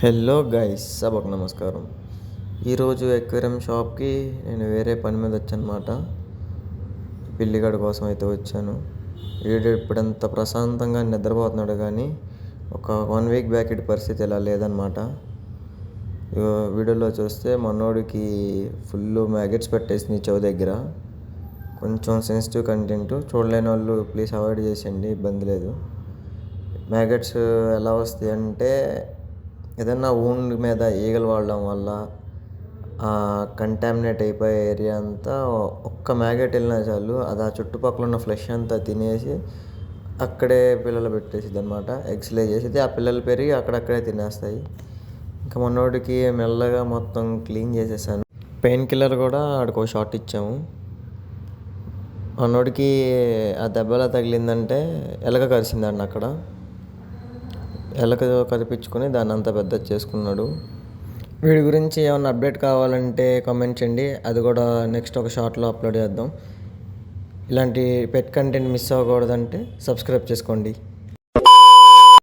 Hello guys, సభకు నమస్కారం. ఈరోజు ఎక్వేరియం షాప్కి నేను వేరే పని మీద వచ్చానమాట. పిల్లిగాడి కోసం అయితే వచ్చాను. వీడు ఇప్పుడంత ప్రశాంతంగా నిద్రపోతున్నాడు, కానీ ఒక 1 వీక్ బ్యాక్ ఇటు పరిస్థితి ఇలా లేదనమాట. వీడియోలో చూస్తే మనోడికి ఫుల్ మ్యాగెట్స్ పెట్టేసింది చెవు దగ్గర. కొంచెం సెన్సిటివ్ కంటెంట్, చూడలేని వాళ్ళు ప్లీజ్ అవాయిడ్ చేసేయండి, ఇబ్బంది లేదు. మ్యాగెట్స్ ఎలా వస్తాయి అంటే, ఏదన్నా వూండ్ మీద ఈగలు వాడడం వల్ల కంటామినేట్ అయిపోయే ఏరియా అంతా ఒక్క మ్యాగెట్ వెళ్ళినా చాలు, అది ఆ చుట్టుపక్కల ఉన్న ఫ్లెష్ అంతా తినేసి అక్కడే పిల్లలు పెట్టేసిద్ది అనమాట. ఎగ్స్ లే చేసేది, ఆ పిల్లలు పెరిగి అక్కడక్కడే తినేస్తాయి. ఇంకా మనోడికి మెల్లగా మొత్తం క్లీన్ చేసేసాను. పెయిన్ కిల్లర్ కూడా ఆడికి ఒక షాట్ ఇచ్చాము. మనోడికి ఆ దెబ్బలా తగిలిందంటే ఎలక కరిసిందండి. అక్కడ ఎలక కరిపించుకొని దాన్ని అంతా పెద్ద చేసుకున్నాడు. వీడి గురించి ఏమైనా అప్డేట్ కావాలంటే కామెంట్ చేయండి, అది కూడా నెక్స్ట్ ఒక షార్ట్లో అప్లోడ్ చేద్దాం. ఇలాంటి పెట్ కంటెంట్ మిస్ అవ్వకూడదంటే సబ్స్క్రైబ్ చేసుకోండి.